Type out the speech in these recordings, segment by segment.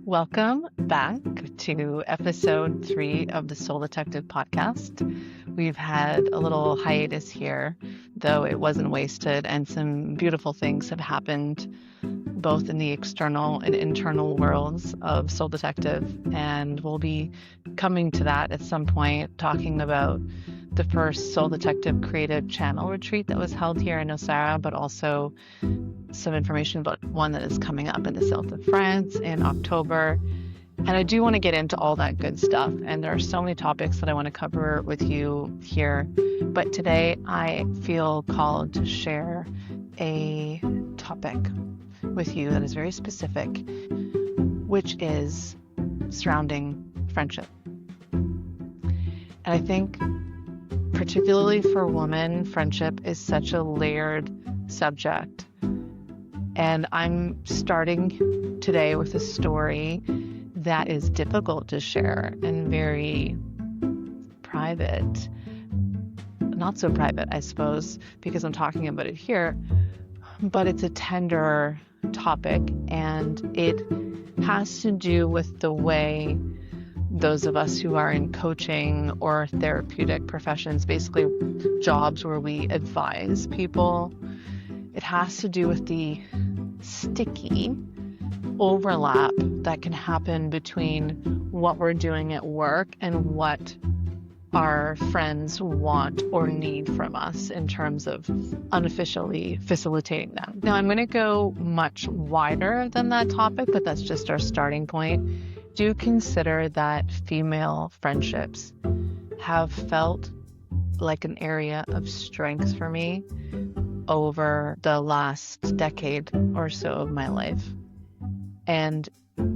Welcome back to episode 3 of the Soul Detective podcast. We've had a little hiatus here, though it wasn't wasted, and some beautiful things have happened both in the external and internal worlds of Soul Detective. And we'll be coming to that at some point, talking about the first Soul Detective Creative Channel retreat that was held here in Osara, but also some information about one that is coming up in the south of France in October. And I do want to get into all that good stuff. And there are so many topics that I want to cover with you here. But today I feel called to share a topic with you that is very specific, which is surrounding friendship. And I think particularly for women, friendship is such a layered subject. And I'm starting today with a story that is difficult to share and very private. Not so private, I suppose, because I'm talking about it here, but it's a tender topic, and it has to do with the way those of us who are in coaching or therapeutic professions, basically jobs where we advise people, it has to do with the sticky overlap that can happen between what we're doing at work and what our friends want or need from us in terms of unofficially facilitating them. Now, I'm going to go much wider than that topic, but that's just our starting point. Do consider that female friendships have felt like an area of strength for me over the last decade or so of my life. And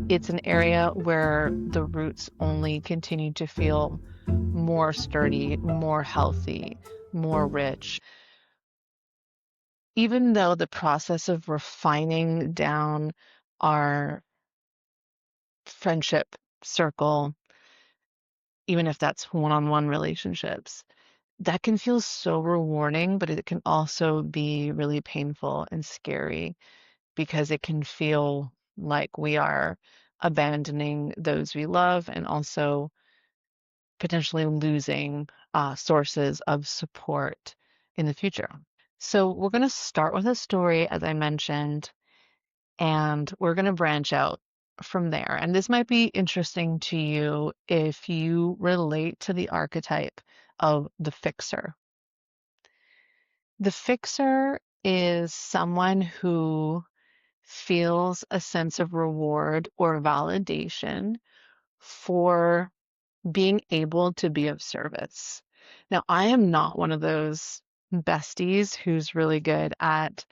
it's an area where the roots only continue to feel more sturdy, more healthy, more rich. Even though the process of refining down our friendship circle, even if that's one-on-one relationships, that can feel so rewarding, but it can also be really painful and scary because it can feel like we are abandoning those we love and also potentially losing sources of support in the future. So we're going to start with a story, as I mentioned, and we're going to branch out from there. And this might be interesting to you if you relate to the archetype of the fixer. The fixer is someone who feels a sense of reward or validation for being able to be of service. Now, I am not one of those besties who's really good at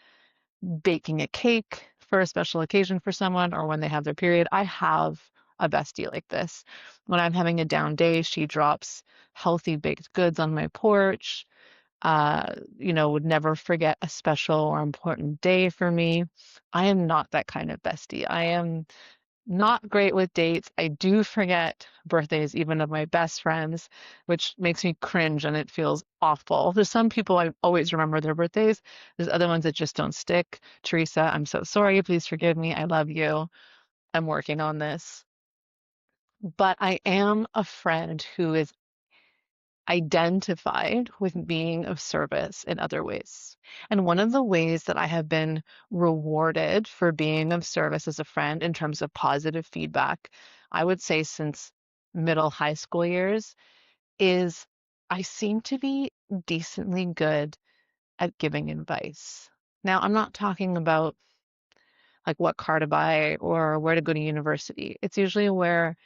baking a cake for a special occasion for someone or when they have their period. I have a bestie like this. When I'm having a down day, she drops healthy baked goods on my porch. Would never forget a special or important day for me. I am not that kind of bestie. I am not great with dates. I do forget birthdays, even of my best friends, which makes me cringe and it feels awful. There's some people I always remember their birthdays. There's other ones that just don't stick. Teresa, I'm so sorry. Please forgive me. I love you. I'm working on this. But I am a friend who is identified with being of service in other ways. And one of the ways that I have been rewarded for being of service as a friend in terms of positive feedback, I would say since middle high school years, is I seem to be decently good at giving advice. Now, I'm not talking about like what car to buy or where to go to university. It's usually where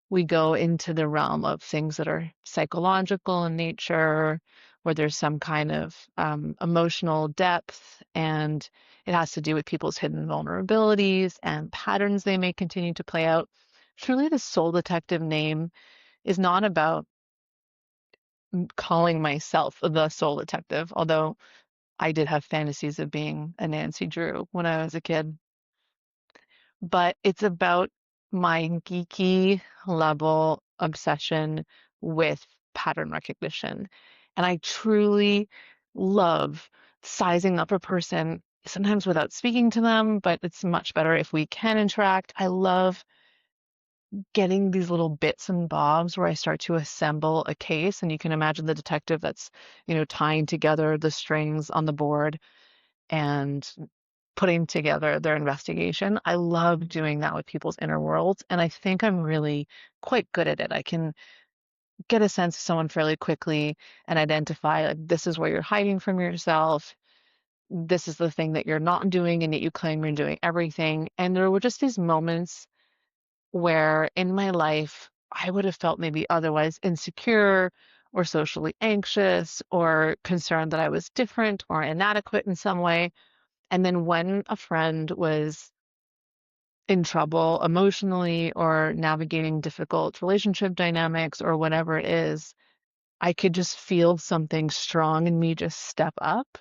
we go into the realm of things that are psychological in nature, where there's some kind of emotional depth, and it has to do with people's hidden vulnerabilities and patterns they may continue to play out. Truly, the Soul Detective name is not about calling myself the Soul Detective, although I did have fantasies of being a Nancy Drew when I was a kid. But it's about my geeky level obsession with pattern recognition. And I truly love sizing up a person, sometimes without speaking to them, but it's much better if we can interact. I love getting these little bits and bobs where I start to assemble a case. And you can imagine the detective that's, tying together the strings on the board and putting together their investigation. I love doing that with people's inner worlds. And I think I'm really quite good at it. I can get a sense of someone fairly quickly and identify, like, this is where you're hiding from yourself. This is the thing that you're not doing, and yet you claim you're doing everything. And there were just these moments where in my life I would have felt maybe otherwise insecure or socially anxious or concerned that I was different or inadequate in some way. And then when a friend was in trouble emotionally or navigating difficult relationship dynamics or whatever it is, I could just feel something strong in me just step up.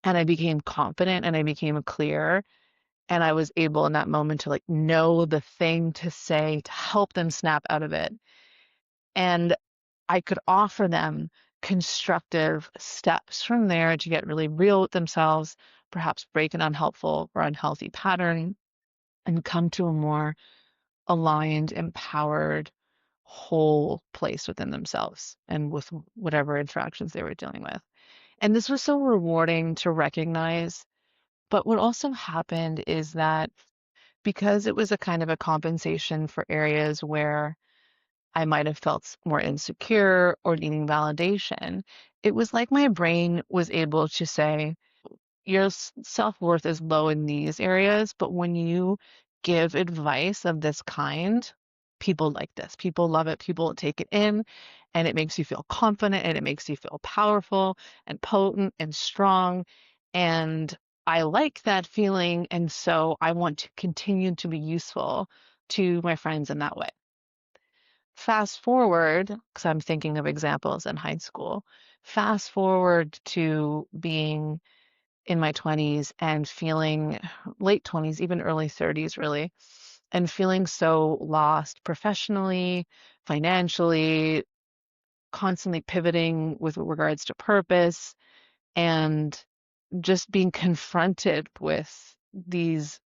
And I became confident and I became clear. And I was able in that moment to like know the thing to say to help them snap out of it. And I could offer them constructive steps from there to get really real with themselves, perhaps break an unhelpful or unhealthy pattern, and come to a more aligned, empowered, whole place within themselves and with whatever interactions they were dealing with. And this was so rewarding to recognize. But what also happened is that because it was a kind of a compensation for areas where I might have felt more insecure or needing validation, it was like my brain was able to say, your self-worth is low in these areas, but when you give advice of this kind, people like this. People love it. People take it in, and it makes you feel confident and it makes you feel powerful and potent and strong. And I like that feeling. And so I want to continue to be useful to my friends in that way. Fast forward, because I'm thinking of examples in high school, fast forward to being in my 20s and feeling late 20s, even early 30s, really, and feeling so lost professionally, financially, constantly pivoting with regards to purpose, and just being confronted with these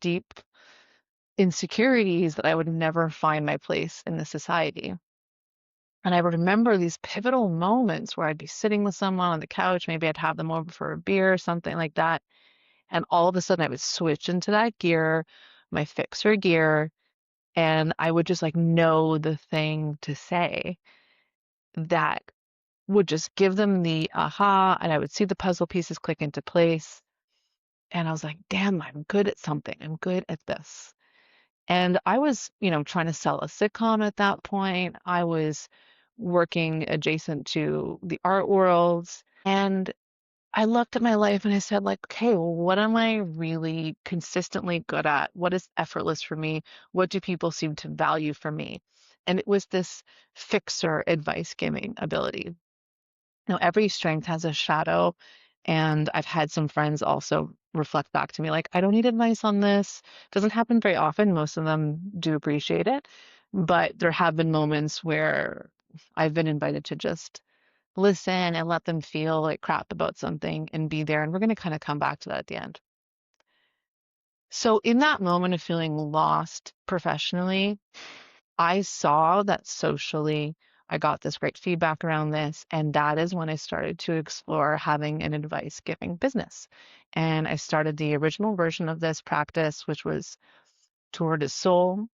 deep insecurities that I would never find my place in the society. And I remember these pivotal moments where I'd be sitting with someone on the couch, maybe I'd have them over for a beer or something like that. And all of a sudden I would switch into that gear, my fixer gear, and I would just like know the thing to say that would just give them the aha, and I would see the puzzle pieces click into place. And I was like, damn, I'm good at something. I'm good at this. And I was, trying to sell a sitcom at that point. I was working adjacent to the art worlds. And I looked at my life and I said, like, okay, well, what am I really consistently good at? What is effortless for me? What do people seem to value from me? And it was this fixer advice giving ability. Every strength has a shadow. And I've had some friends also reflect back to me, like, I don't need advice on this. Doesn't happen very often. Most of them do appreciate it. But there have been moments where I've been invited to just listen and let them feel like crap about something and be there. And we're going to kind of come back to that at the end. So, in that moment of feeling lost professionally, I saw that socially I got this great feedback around this. And that is when I started to explore having an advice giving business. And I started the original version of this practice, which was Tour de Soul.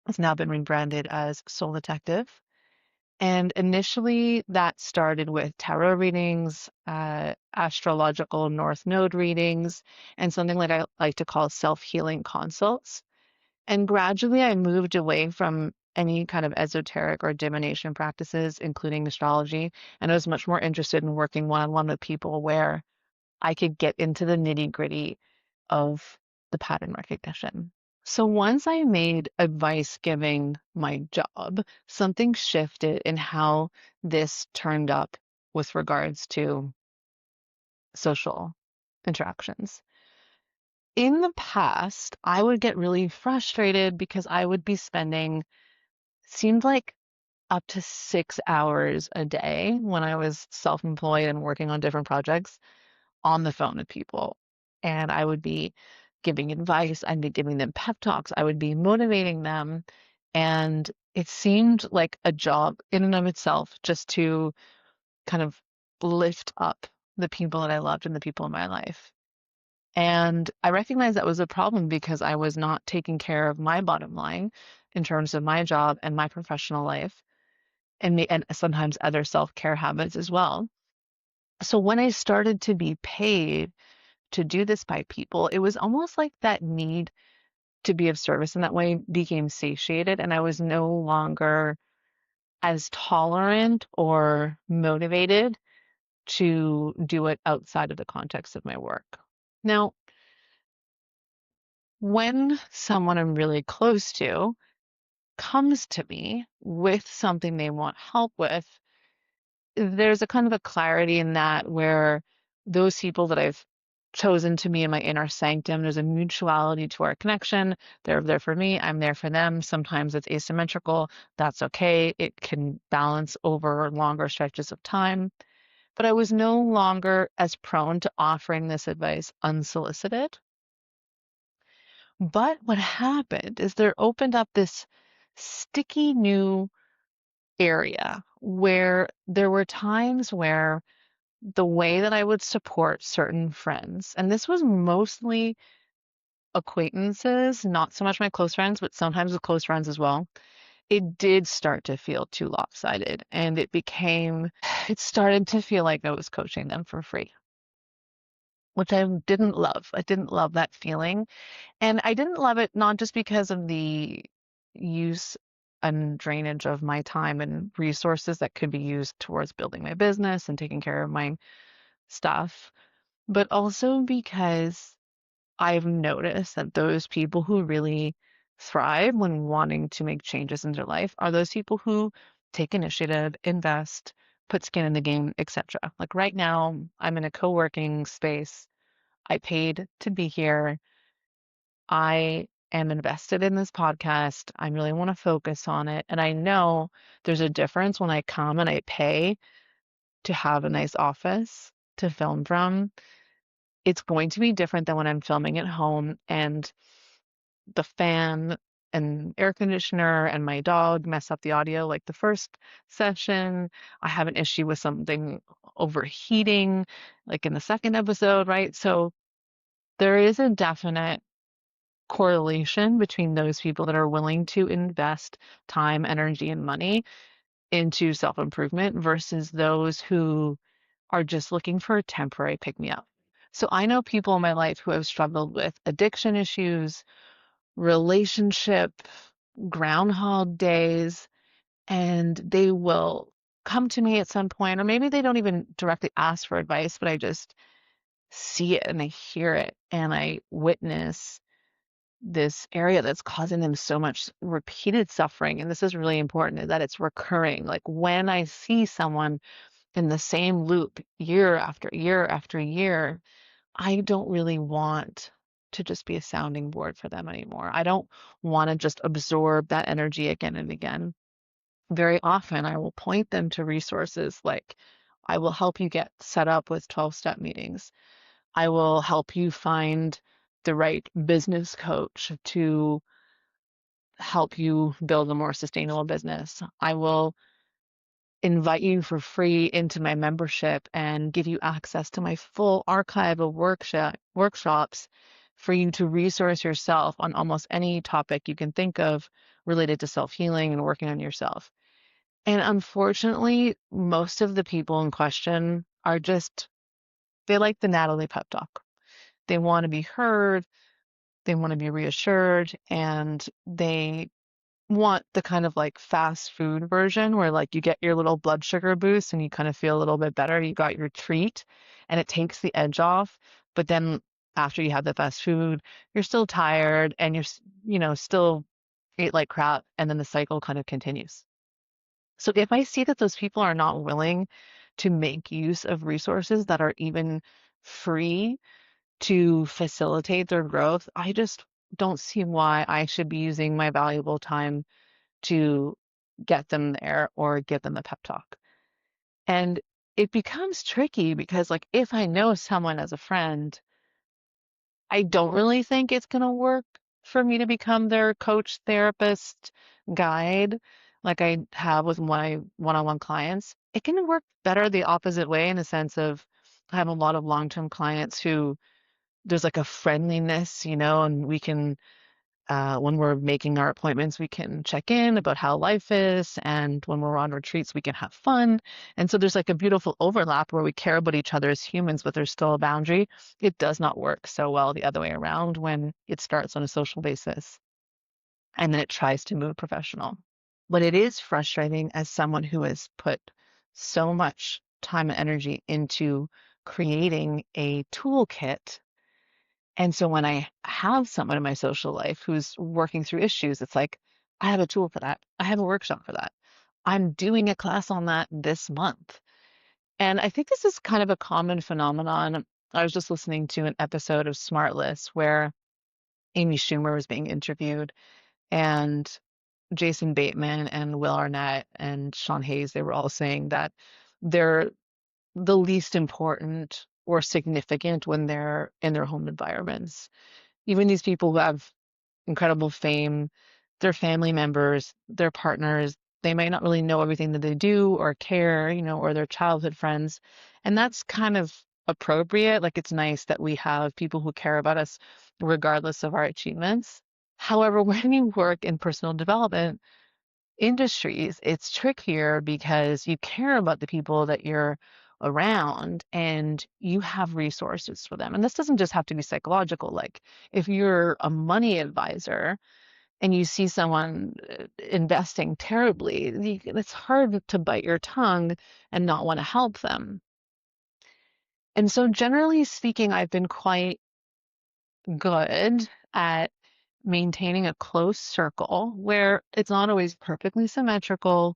It's now been rebranded as Soul Detective. And initially, that started with tarot readings, astrological North Node readings, and something like I like to call self-healing consults. And gradually, I moved away from any kind of esoteric or divination practices, including astrology, and I was much more interested in working one-on-one with people where I could get into the nitty-gritty of the pattern recognition. So once I made advice giving my job, something shifted in how this turned up with regards to social interactions. In the past, I would get really frustrated because I would be spending, seemed like up to 6 hours a day when I was self-employed and working on different projects on the phone with people. And I would be giving advice, I'd be giving them pep talks, I would be motivating them. And it seemed like a job in and of itself just to kind of lift up the people that I loved and the people in my life. And I recognized that was a problem because I was not taking care of my bottom line in terms of my job and my professional life and sometimes other self-care habits as well. So when I started to be paid to do this by people, it was almost like that need to be of service in that way became satiated, and I was no longer as tolerant or motivated to do it outside of the context of my work. Now, when someone I'm really close to comes to me with something they want help with, there's a kind of a clarity in that where those people that I've chosen to be in my inner sanctum, there's a mutuality to our connection. They're there for me, I'm there for them. Sometimes it's asymmetrical. That's okay. It can balance over longer stretches of time. But I was no longer as prone to offering this advice unsolicited. But what happened is there opened up this sticky new area where there were times where the way that I would support certain friends, and this was mostly acquaintances, not so much my close friends, but sometimes with close friends as well, it did start to feel too lopsided. And it started to feel like I was coaching them for free, which I didn't love. I didn't love that feeling. And I didn't love it not just because of the use and drainage of my time and resources that could be used towards building my business and taking care of my stuff, but also because I've noticed that those people who really thrive when wanting to make changes in their life are those people who take initiative, invest, put skin in the game, etc. Like right now, I'm in a co-working space. I paid to be here. I am invested in this podcast. I really want to focus on it. And I know there's a difference when I come and I pay to have a nice office to film from. It's going to be different than when I'm filming at home and the fan and air conditioner and my dog mess up the audio. Like the first session, I have an issue with something overheating, like in the second episode, right? So there is a definite correlation between those people that are willing to invest time, energy, and money into self-improvement versus those who are just looking for a temporary pick-me-up. So I know people in my life who have struggled with addiction issues, relationship, groundhog days, and they will come to me at some point, or maybe they don't even directly ask for advice, but I just see it and I hear it and I witness this area that's causing them so much repeated suffering. And this is really important that it's recurring. Like when I see someone in the same loop year after year after year, I don't really want to just be a sounding board for them anymore. I don't want to just absorb that energy again and again. Very often, I will point them to resources like I will help you get set up with 12-step meetings. I will help you find the right business coach to help you build a more sustainable business. I will invite you for free into my membership and give you access to my full archive of workshops for you to resource yourself on almost any topic you can think of related to self-healing and working on yourself. And unfortunately, most of the people in question are just, they like the Natalie pep talk. They want to be heard, they want to be reassured, and they want the kind of like fast food version where like you get your little blood sugar boost and you kind of feel a little bit better. You got your treat and it takes the edge off. But then after you have the fast food, you're still tired and still ate like crap. And then the cycle kind of continues. So if I see that those people are not willing to make use of resources that are even free to facilitate their growth, I just don't see why I should be using my valuable time to get them there or give them a pep talk. And it becomes tricky because, like, if I know someone as a friend, I don't really think it's going to work for me to become their coach, therapist, guide, like I have with my one-on-one clients. It can work better the opposite way in the sense of I have a lot of long-term clients who there's like a friendliness, and we can when we're making our appointments, we can check in about how life is. And when we're on retreats, we can have fun. And so there's like a beautiful overlap where we care about each other as humans, but there's still a boundary. It does not work so well the other way around when it starts on a social basis and then it tries to move professional. But it is frustrating as someone who has put so much time and energy into creating a toolkit, and so when I have someone in my social life who's working through issues, it's like, I have a tool for that. I have a workshop for that. I'm doing a class on that this month. And I think this is kind of a common phenomenon. I was just listening to an episode of Smartless where Amy Schumer was being interviewed, and Jason Bateman and Will Arnett and Sean Hayes, they were all saying that they're the least important or significant when they're in their home environments. Even these people who have incredible fame, their family members, their partners, they might not really know everything that they do or care, or their childhood friends. And that's kind of appropriate. Like it's nice that we have people who care about us regardless of our achievements. However, when you work in personal development industries, it's trickier because you care about the people that you're around and you have resources for them. And this doesn't just have to be psychological. Like if you're a money advisor and you see someone investing terribly, it's hard to bite your tongue and not want to help them. And so, generally speaking, I've been quite good at maintaining a close circle where it's not always perfectly symmetrical,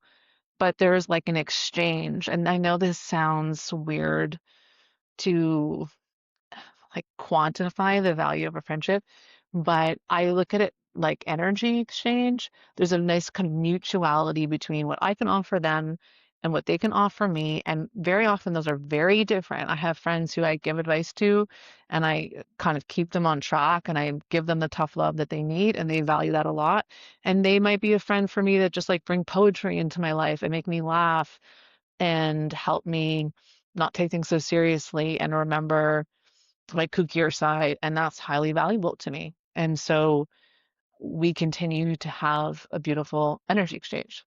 but there's like an exchange. And I know this sounds weird to like quantify the value of a friendship, but I look at it like energy exchange. There's a nice kind of mutuality between what I can offer them and what they can offer me. And very often those are very different. I have friends who I give advice to and I kind of keep them on track and I give them the tough love that they need and they value that a lot. And they might be a friend for me that just like bring poetry into my life and make me laugh and help me not take things so seriously and remember my kookier side, and that's highly valuable to me. And so we continue to have a beautiful energy exchange.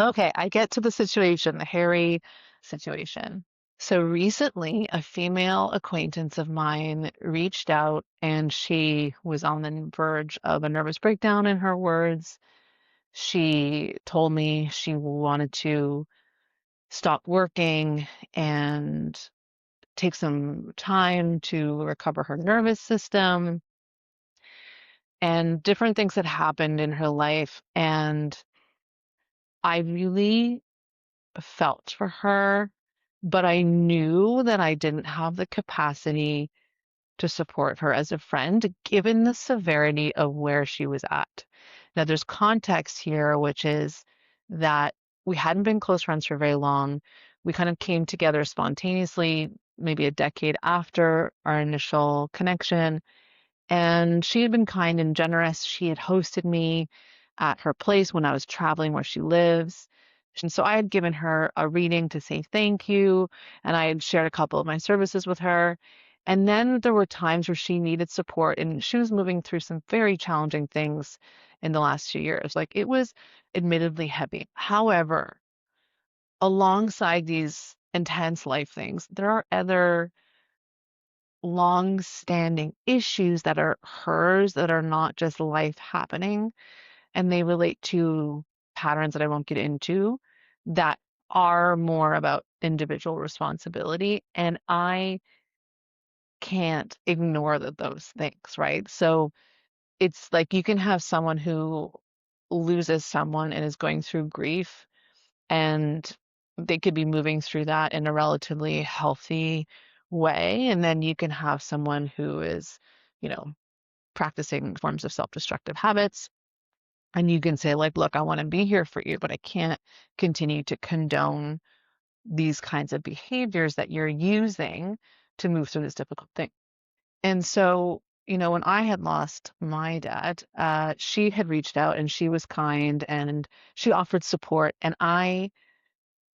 Okay, I get to the situation, the hairy situation. So recently, a female acquaintance of mine reached out and she was on the verge of a nervous breakdown in her words. She told me she wanted to stop working and take some time to recover her nervous system and different things that happened in her life. And I really felt for her, but I knew that I didn't have the capacity to support her as a friend, given the severity of where she was at. Now, there's context here, which is that we hadn't been close friends for very long. We kind of came together spontaneously, maybe a decade after our initial connection. And she had been kind and generous. She had hosted me at her place when I was traveling where she lives. And so I had given her a reading to say thank you, and I had shared a couple of my services with her. And then there were times where she needed support, and she was moving through some very challenging things in the last few years. Like it was admittedly heavy. However, alongside these intense life things, there are other long-standing issues that are hers that are not just life happening, and they relate to patterns that I won't get into that are more about individual responsibility. And I can't ignore those things, right? So it's like you can have someone who loses someone and is going through grief, and they could be moving through that in a relatively healthy way. And then you can have someone who is, you know, practicing forms of self-destructive habits. And you can say, like, look, I want to be here for you, but I can't continue to condone these kinds of behaviors that you're using to move through this difficult thing. And so when I had lost my dad, she had reached out and she was kind and she offered support. And I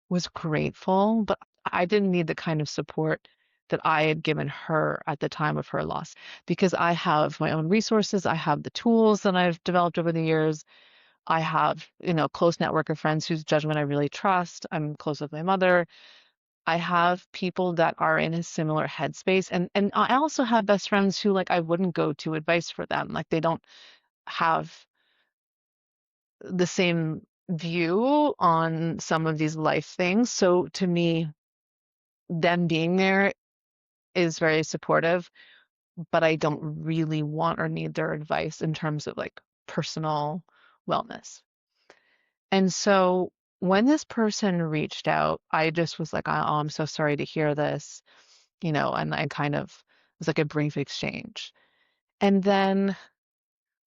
was grateful, but I didn't need the kind of support that I had given her at the time of her loss because I have my own resources. I have the tools that I've developed over the years. I have, a close network of friends whose judgment I really trust. I'm close with my mother. I have people that are in a similar headspace. And I also have best friends who like I wouldn't go to advice for them. Like they don't have the same view on some of these life things. So to me, them being there is very supportive, but I don't really want or need their advice in terms of like personal wellness. And so when this person reached out, I just was like, oh, I'm so sorry to hear this, and I kind of it was like a brief exchange. And then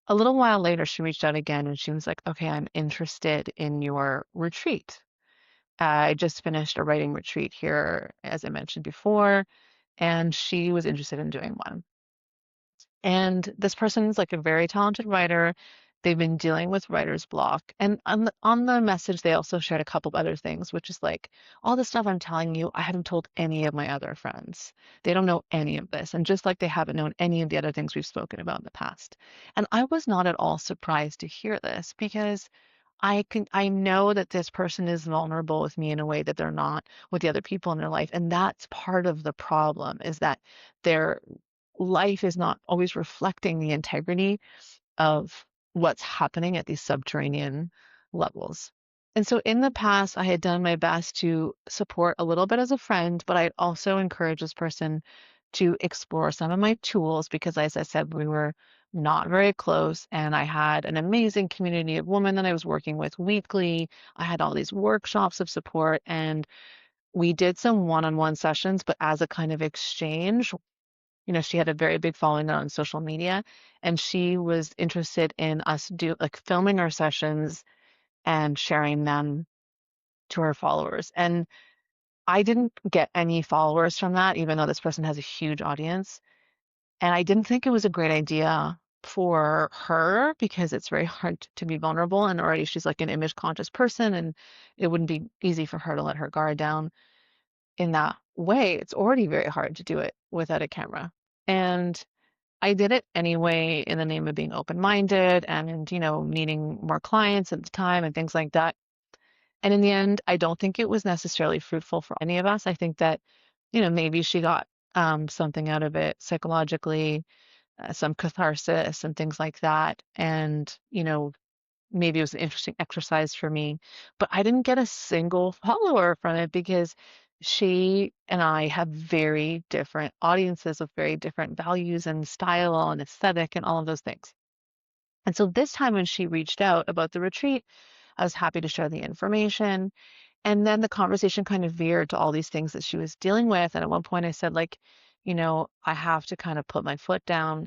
a little while later, she reached out again and she was like, okay, I'm interested in your retreat. I just finished a writing retreat here, as I mentioned before, and she was interested in doing one. And this person's like a very talented writer. They've been dealing with writer's block. And on the message, they also shared a couple of other things, which is like all the stuff I'm telling you, I haven't told any of my other friends. They don't know any of this. And just like they haven't known any of the other things we've spoken about in the past. And I was not at all surprised to hear this because I know that this person is vulnerable with me in a way that they're not with the other people in their life. And that's part of the problem is that their life is not always reflecting the integrity of what's happening at these subterranean levels. And so in the past, I had done my best to support a little bit as a friend, but I'd also encourage this person to explore some of my tools because, as I said, we were not very close. And I had an amazing community of women that I was working with weekly. I had all these workshops of support, and we did some one on one sessions, but as a kind of exchange, she had a very big following on social media, and she was interested in us filming our sessions and sharing them to her followers. And I didn't get any followers from that, even though this person has a huge audience. And I didn't think it was a great idea for her because it's very hard to be vulnerable. And already she's like an image conscious person, and it wouldn't be easy for her to let her guard down in that way. It's already very hard to do it without a camera. And I did it anyway in the name of being open-minded and, needing more clients at the time and things like that. And in the end, I don't think it was necessarily fruitful for any of us. I think that, maybe she got something out of it psychologically, some catharsis and things like that. And, maybe it was an interesting exercise for me, but I didn't get a single follower from it because she and I have very different audiences with very different values and style and aesthetic and all of those things. And so this time when she reached out about the retreat, I was happy to share the information. And then the conversation kind of veered to all these things that she was dealing with. And at one point I said, like, I have to kind of put my foot down.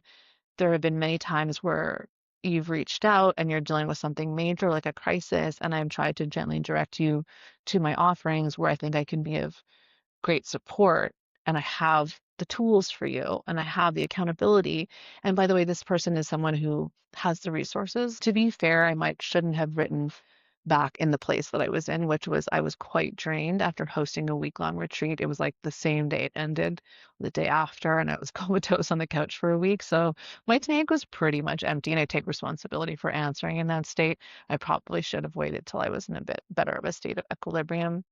There have been many times where you've reached out and you're dealing with something major like a crisis, and I've tried to gently direct you to my offerings where I think I can be of great support, and I have the tools for you and I have the accountability. And by the way, this person is someone who has the resources. To be fair, I might shouldn't have written back in the place that I was in, which was I was quite drained after hosting a week-long retreat. It was like the same day it ended, the day after, and I was comatose on the couch for a week. So my tank was pretty much empty, and I take responsibility for answering in that state. I probably should have waited till I was in a bit better of a state of equilibrium,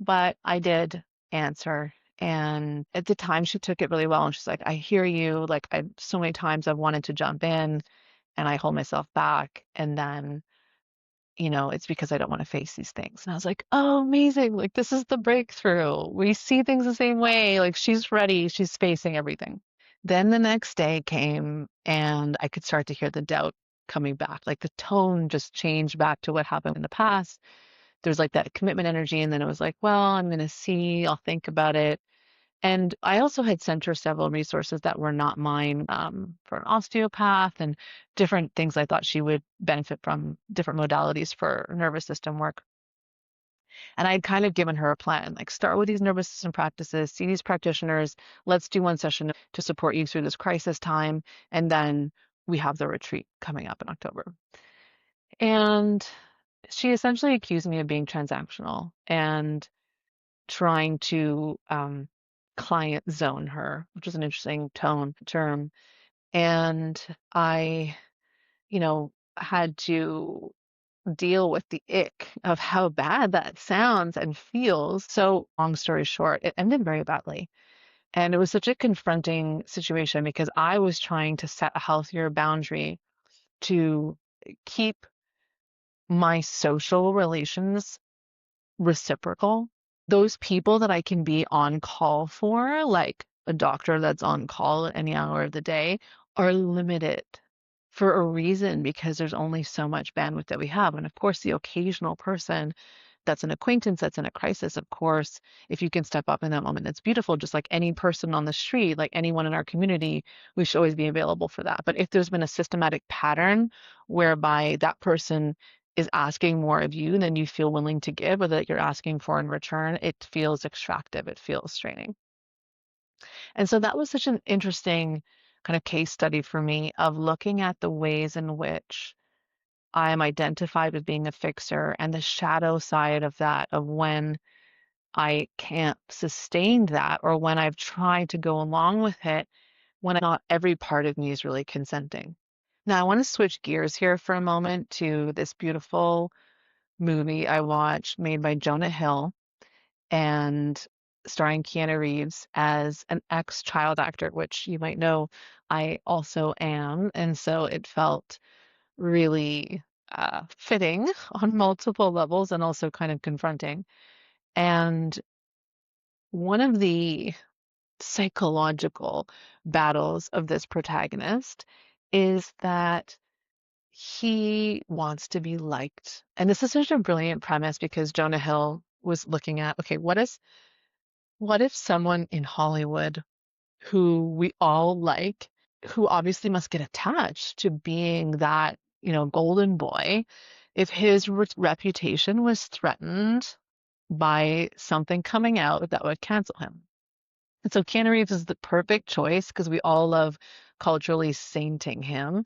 but I did answer. And at the time, she took it really well. And she's like, I hear you. Like, I so many times I've wanted to jump in and I hold myself back. And then, it's because I don't want to face these things. And I was like, oh, amazing. Like, this is the breakthrough. We see things the same way. Like, she's ready. She's facing everything. Then the next day came and I could start to hear the doubt coming back. Like, the tone just changed back to what happened in the past. There's like that commitment energy. And then it was like, well, I'm going to see, I'll think about it. And I also had sent her several resources that were not mine, for an osteopath and different things I thought she would benefit from, different modalities for nervous system work. And I'd kind of given her a plan, like start with these nervous system practices, see these practitioners, let's do one session to support you through this crisis time, and then we have the retreat coming up in October. And she essentially accused me of being transactional and trying to client zone her, which is an interesting tone term. And I, had to deal with the ick of how bad that sounds and feels. So, long story short, it ended very badly. And it was such a confronting situation because I was trying to set a healthier boundary to keep my social relations reciprocal. Those people that I can be on call for, like a doctor that's on call at any hour of the day, are limited for a reason because there's only so much bandwidth that we have. And of course, the occasional person that's an acquaintance that's in a crisis, of course, if you can step up in that moment, it's beautiful. Just like any person on the street, like anyone in our community, we should always be available for that. But if there's been a systematic pattern whereby that person is asking more of you than you feel willing to give or that you're asking for in return, it feels extractive, it feels straining. And so that was such an interesting kind of case study for me of looking at the ways in which I am identified with being a fixer and the shadow side of that, of when I can't sustain that or when I've tried to go along with it, when not every part of me is really consenting. Now, I want to switch gears here for a moment to this beautiful movie I watched made by Jonah Hill and starring Keanu Reeves as an ex-child actor, which you might know I also am. And so it felt really fitting on multiple levels and also kind of confronting. And one of the psychological battles of this protagonist is that he wants to be liked. And this is such a brilliant premise because Jonah Hill was looking at, okay, what if someone in Hollywood who we all like, who obviously must get attached to being that, golden boy, if his reputation was threatened by something coming out that would cancel him. And so Keanu Reeves is the perfect choice because we all love culturally sainting him.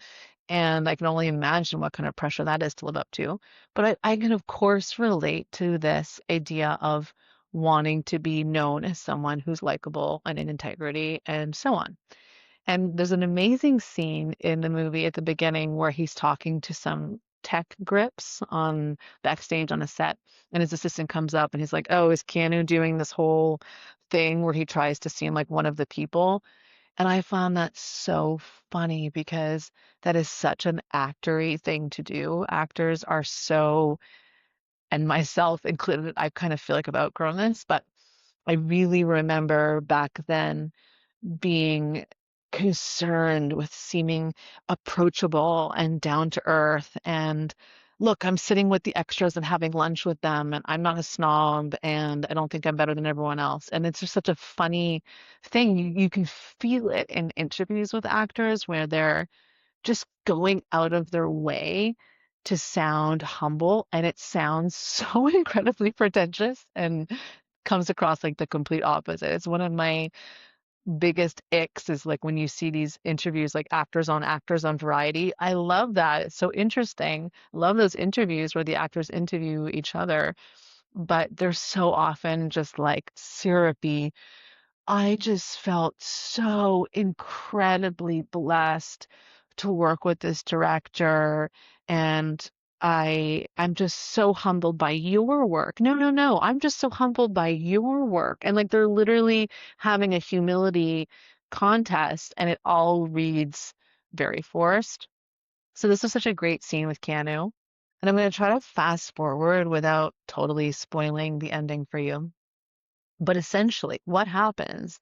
And I can only imagine what kind of pressure that is to live up to. But I can, of course, relate to this idea of wanting to be known as someone who's likable and in integrity and so on. And there's an amazing scene in the movie at the beginning where he's talking to some tech grips on backstage on a set, and his assistant comes up and he's like, "Oh, is Keanu doing this whole thing where he tries to seem like one of the people?" And I found that so funny because that is such an actory thing to do. Actors are so, and myself included, I kind of feel like I've outgrown this, but I really remember back then being concerned with seeming approachable and down to earth and look, I'm sitting with the extras and having lunch with them and I'm not a snob and I don't think I'm better than everyone else. And it's just such a funny thing. You can feel it in interviews with actors where they're just going out of their way to sound humble and it sounds so incredibly pretentious and comes across like the complete opposite. It's one of my biggest icks is like when you see these interviews like actors on Variety. I love that. It's so interesting. I love those interviews where the actors interview each other, but they're so often just like syrupy. I just felt so incredibly blessed to work with this director and I'm just so humbled by your work. No, no, no. I'm just so humbled by your work. And like they're literally having a humility contest and it all reads very forced. So this was such a great scene with Keanu. And I'm going to try to fast forward without totally spoiling the ending for you. But essentially, what happens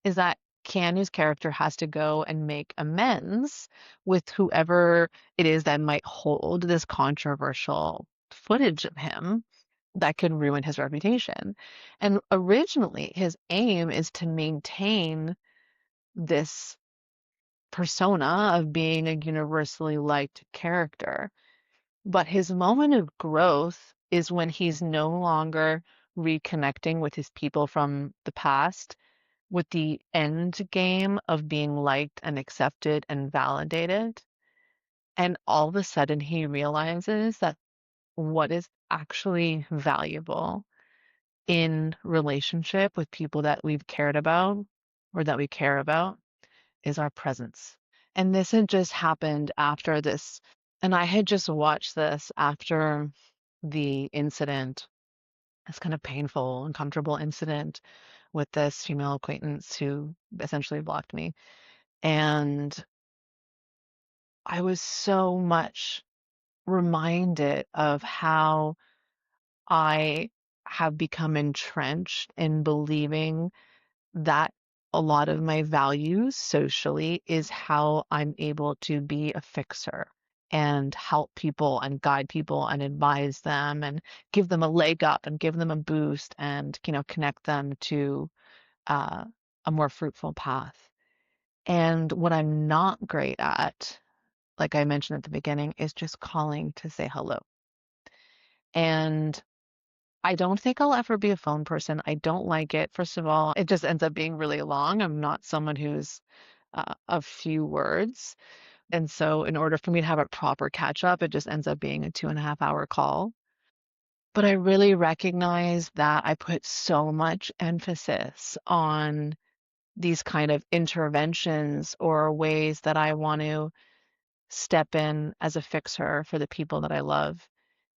is that Keanu's character has to go and make amends with whoever it is that might hold this controversial footage of him that could ruin his reputation. And originally, his aim is to maintain this persona of being a universally liked character. But his moment of growth is when he's no longer reconnecting with his people from the past with the end game of being liked and accepted and validated. And all of a sudden, he realizes that what is actually valuable in relationship with people that we've cared about or that we care about is our presence. And this had just happened after this. And I had just watched this after the incident, this kind of painful, uncomfortable incident with this female acquaintance who essentially blocked me. And I was so much reminded of how I have become entrenched in believing that a lot of my values socially is how I'm able to be a fixer and help people and guide people and advise them and give them a leg up and give them a boost and, connect them to uh, a more fruitful path. And what I'm not great at, like I mentioned at the beginning, is just calling to say hello. And I don't think I'll ever be a phone person. I don't like it. First of all, it just ends up being really long. I'm not someone who's a few words. And so, in order for me to have a proper catch up, it just ends up being a 2.5 hour call. But I really recognize that I put so much emphasis on these kind of interventions or ways that I want to step in as a fixer for the people that I love.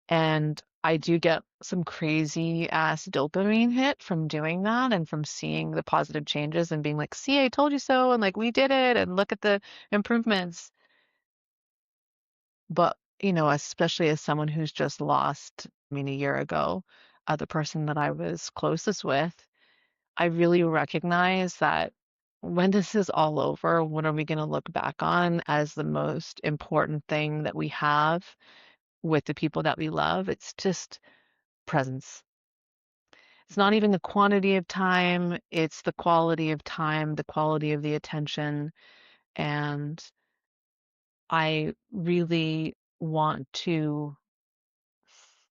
And I do get some crazy ass dopamine hit from doing that and from seeing the positive changes and being like, see, I told you so. And like, we did it. And look at the improvements. But, especially as someone who's just lost, a year ago, the person that I was closest with, I really recognize that when this is all over, what are we going to look back on as the most important thing that we have with the people that we love? It's just presence. It's not even the quantity of time, it's the quality of time, the quality of the attention. And I really want to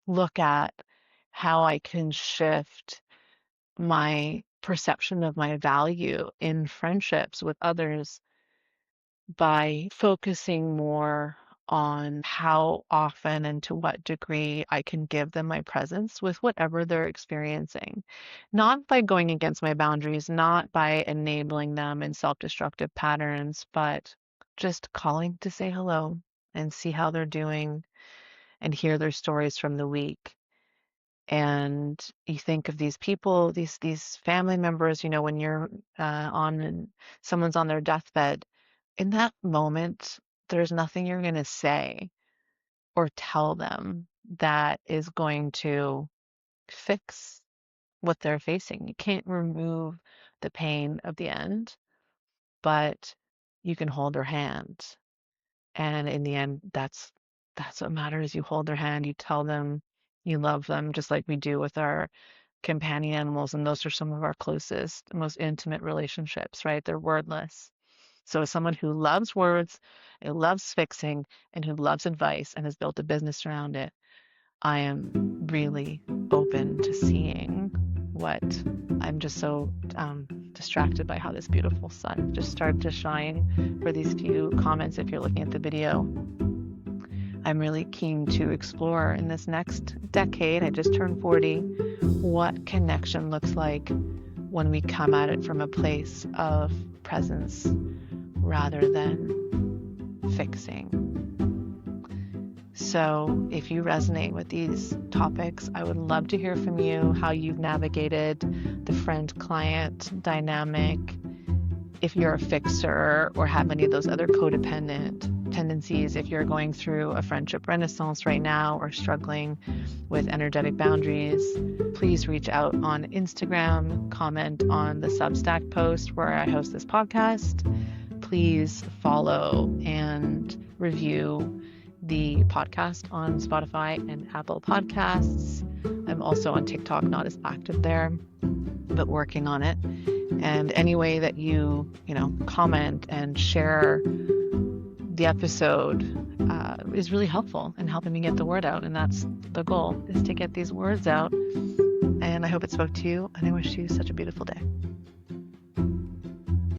look at how I can shift my perception of my value in friendships with others by focusing more on how often and to what degree I can give them my presence with whatever they're experiencing. Not by going against my boundaries, not by enabling them in self destructive patterns, but just calling to say hello and see how they're doing and hear their stories from the week. And you think of these people, these family members, when you're on and someone's on their deathbed, in that moment, there's nothing you're going to say or tell them that is going to fix what they're facing. You can't remove the pain of the end, but you can hold their hand. And in the end, that's what matters. You hold their hand, you tell them you love them, just like we do with our companion animals. And those are some of our closest, most intimate relationships, right? They're wordless. So as someone who loves words, who loves fixing, and who loves advice and has built a business around it, I am really open to seeing what I'm just so distracted by how this beautiful sun just started to shine for these few comments. If you're looking at the video, I'm really keen to explore in this next decade. I just turned 40, what connection looks like when we come at it from a place of presence rather than fixing. So if you resonate with these topics, I would love to hear from you how you've navigated the friend-client dynamic, if you're a fixer or have any of those other codependent tendencies, if you're going through a friendship renaissance right now or struggling with energetic boundaries, please reach out on Instagram, comment on the Substack post where I host this podcast. Please follow and review the podcast on Spotify and Apple Podcasts. I'm also on TikTok, not as active there, but working on it. And any way that you comment and share the episode is really helpful in helping me get the word out. And that's the goal, is to get these words out. And I hope it spoke to you, and I wish you such a beautiful day.